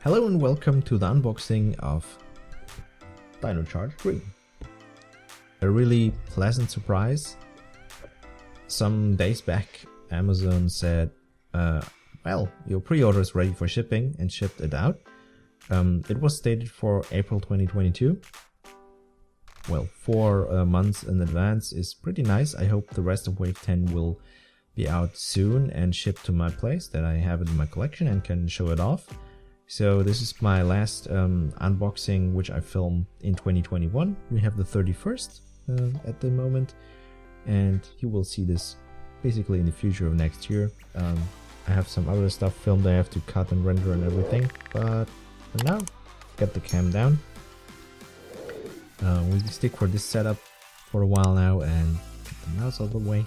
Hello and welcome to the unboxing of Dino Charge 3. A really pleasant surprise. Some days back Amazon said, well, your pre-order is ready for shipping, and shipped it out. It was stated for April 2022. Well, 4 months in advance is pretty nice. I hope the rest of Wave 10 will be out soon and shipped to my place, that I have it in my collection and can show it off. So this is my last unboxing, which I filmed in 2021. We have the 31st at the moment, and you will see this basically in the future of next year. I have some other stuff filmed I have to cut and render and everything, but for now, get the cam down. We stick for this setup for a while now and get the mouse out of the way.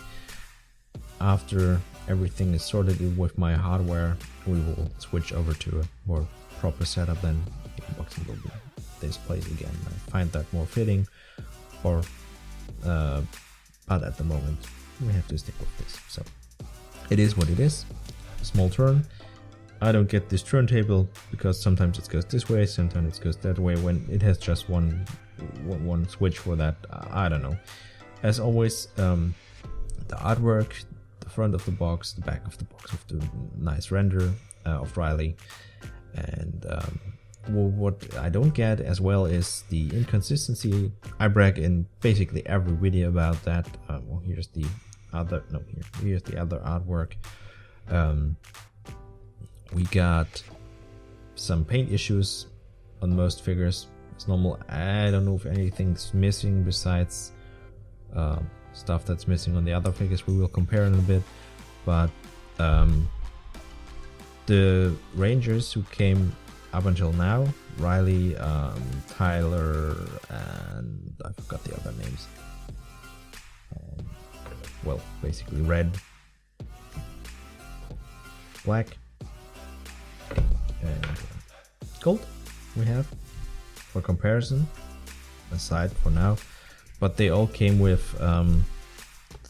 After everything is sorted with my hardware, we will switch over to a more proper setup. Then the unboxing will be this place again. I find that more fitting, but at the moment we have to stick with this. So it is what it is. A small turn. I don't get this turntable because sometimes it goes this way, sometimes it goes that way. When it has just one switch for that, I don't know. As always, the artwork, the front of the box, the back of the box with the nice render of Riley, and what I don't get as well is the inconsistency. I brag in basically every video about that. Well, here's the other, no, here's the other artwork. We got some paint issues on most figures. It's normal. I don't know if anything's missing besides stuff that's missing on the other figures. We will compare in a bit, but the Rangers who came up until now, Riley, Tyler, and I forgot the other names. Well, basically red, black, and gold we have for comparison aside for now, but they all came with the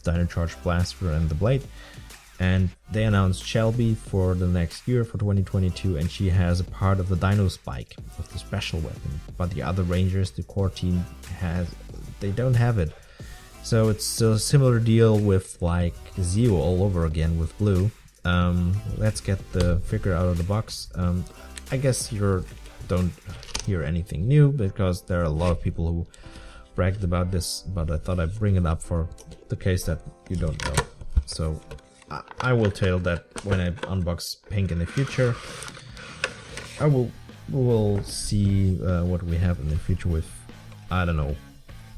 Dino Charge blaster and the blade, and they announced Shelby for the next year, for 2022, and she has a part of the Dino Spike of the special weapon, but the other Rangers, the core team, they don't have it. So it's a similar deal with like Zeo all over again with blue. Let's get the figure out of the box. I guess you don't hear anything new because there are a lot of people who bragged about this, but I thought I'd bring it up for the case that you don't know. So I will tell that when I unbox Pink in the future. We will see what we have in the future with, I don't know,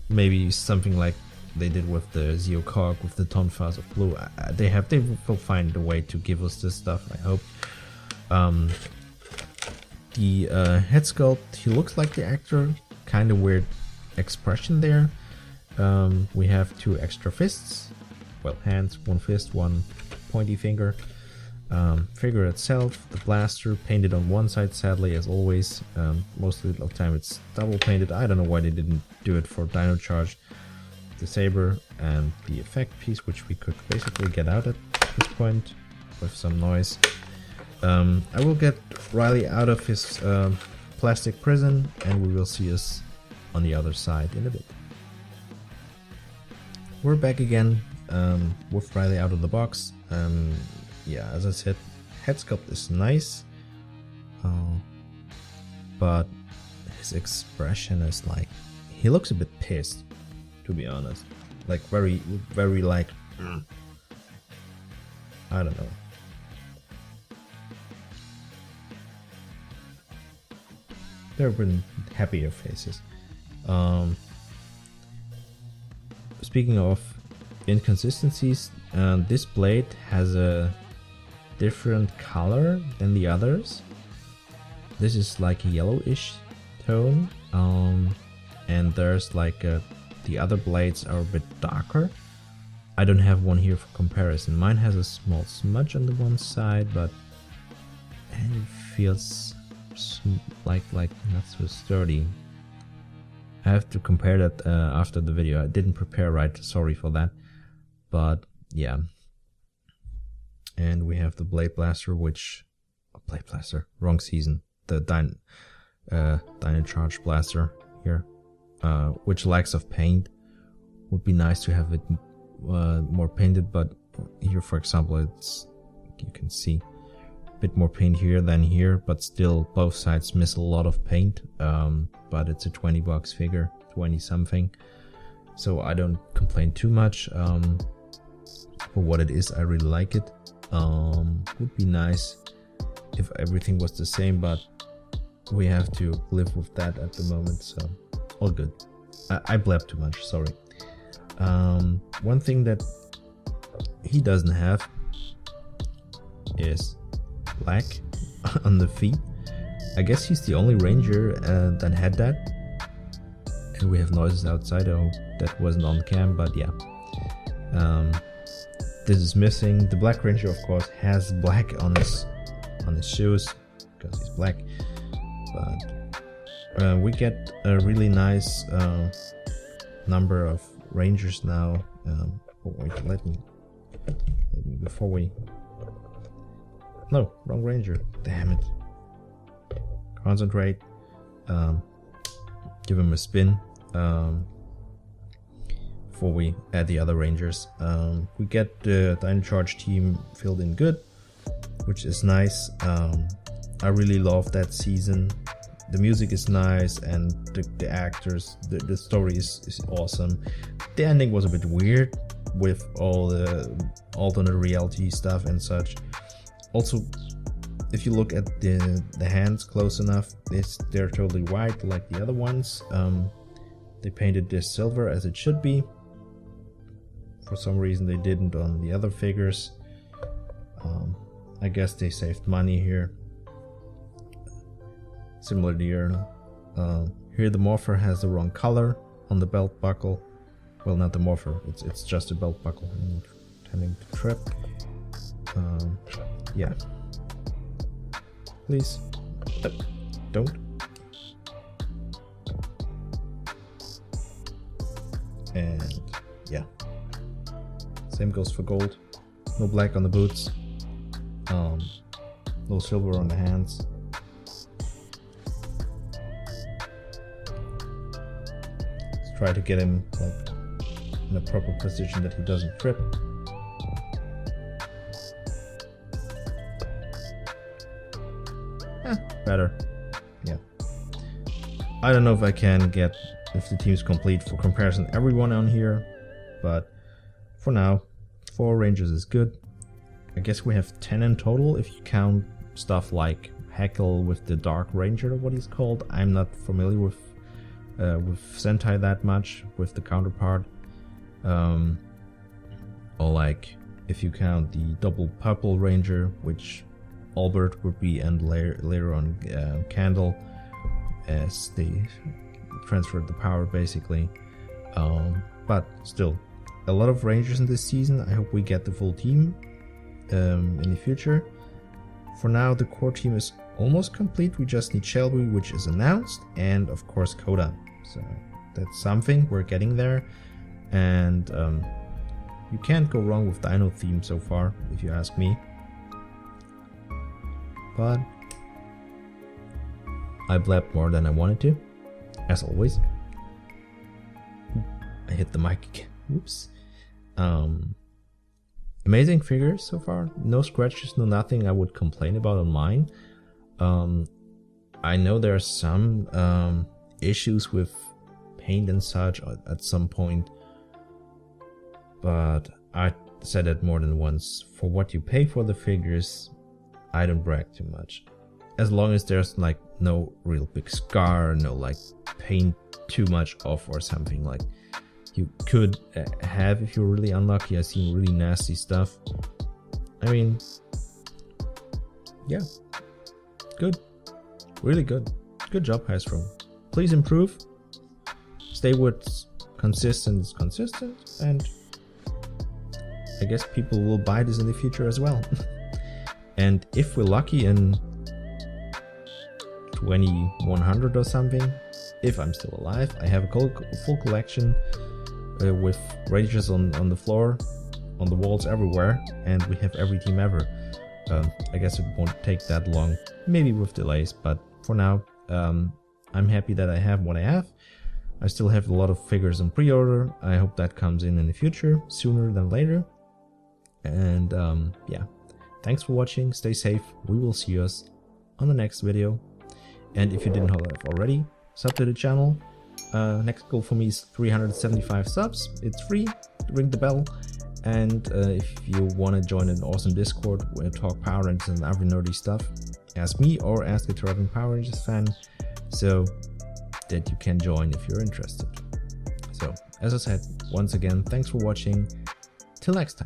maybe something like they did with the Zeo Cog with the Tonfas of blue. They will find a way to give us this stuff, I hope. The head sculpt, he looks like the actor, kind of weird expression there. We have 2 extra fists, well, hands, 1 fist, 1 pointy finger. Figure itself, the blaster painted on one side, sadly, as always. Most of the time it's double painted. I don't know why they didn't do it for Dino Charge. The saber and the effect piece, which we could basically get out at this point with some noise. I will get Riley out of his plastic prison, and we will see us on the other side in a bit. We're back again with Riley out of the box. Yeah, as I said, head sculpt is nice, but his expression is like, he looks a bit pissed, to be honest. Like very like, I don't know. There have been happier faces. Speaking of inconsistencies, this blade has a different color than the others. This is like a yellowish tone, and there's like the other blades are a bit darker. I don't have one here for comparison. Mine has a small smudge on the one side, but and it feels like not so sturdy. I have to compare that after the video. I didn't prepare right, sorry for that, but yeah. And we have the Blade Blaster, which... Blade Blaster, wrong season. the Dino Charge Blaster here, which lacks of paint. Would be nice to have it more painted, but here, for example, it's, you can see a bit more paint here than here, but still both sides miss a lot of paint. But it's a $20 figure, 20 something, so I don't complain too much. For what it is, I really like it. Would be nice if everything was the same, but we have to live with that at the moment, so all good. I blabbed too much, sorry. One thing that he doesn't have is black on the feet. I guess he's the only ranger that had that. And we have noises outside. I hope that wasn't on cam, but yeah. This is missing. The black ranger, of course, has black on his shoes because he's black. But we get a really nice number of rangers now. Oh wait, let me before we. No, wrong ranger. Damn it. Concentrate. Give him a spin. Before we add the other rangers. We get the Dino Charge team filled in good, which is nice. I really love that season. The music is nice, and the actors, the story is awesome. The ending was a bit weird with all the alternate reality stuff and such. Also, if you look at the hands close enough, they're totally white like the other ones. They painted this silver as it should be. For some reason they didn't on the other figures. I guess they saved money here. Similar to here. Here the morpher has the wrong color on the belt buckle. Well, not the morpher, it's just a belt buckle. Tending to trip. Yeah. Please. Don't. And yeah. Same goes for gold. No black on the boots. No silver on the hands. Let's try to get him like in a proper position that he doesn't trip. Better. Yeah. I don't know if I can get, if the team's complete for comparison, everyone on here, but for now, 4 rangers is good. I guess we have 10 in total if you count stuff like Heckle with the Dark Ranger, or what he's called. I'm not familiar with Sentai that much, with the counterpart. Or like if you count the double Purple Ranger, which Albert would be, and later on Candle, as they transferred the power basically. But still, a lot of rangers in this season. I hope we get the full team in the future. For now, the core team is almost complete. We just need Shelby, which is announced, and of course Coda. So that's something, we're getting there. And you can't go wrong with Dino theme so far, if you ask me. But I blabbed more than I wanted to, as always. I hit the mic again. Whoops. Amazing figures so far. No scratches, no nothing I would complain about on mine. I know there are some issues with paint and such at some point, but I said it more than once. For what you pay for the figures, I don't brag too much. As long as there's like no real big scar, no like paint too much off or something like you could have if you're really unlucky. I've seen really nasty stuff. I mean, yeah, good, really good. Good job, Hasbro. Please improve. Stay with consistent, and I guess people will buy this in the future as well. And if we're lucky in 2100 or something, if I'm still alive, I have a full collection with rangers on the floor, on the walls, everywhere, and we have every team ever. I guess it won't take that long, maybe with delays, but for now, I'm happy that I have what I have. I still have a lot of figures in pre-order. I hope that comes in the future, sooner than later. And yeah, thanks for watching. Stay safe. We will see us on the next video. And if you didn't know that already, sub to the channel. Next goal for me is 375 subs. It's free. Ring the bell. And if you want to join an awesome Discord where I talk Power Rangers and other nerdy stuff, ask me or ask a thriving Power Rangers fan, so that you can join if you're interested. So, as I said, once again, thanks for watching. Till next time.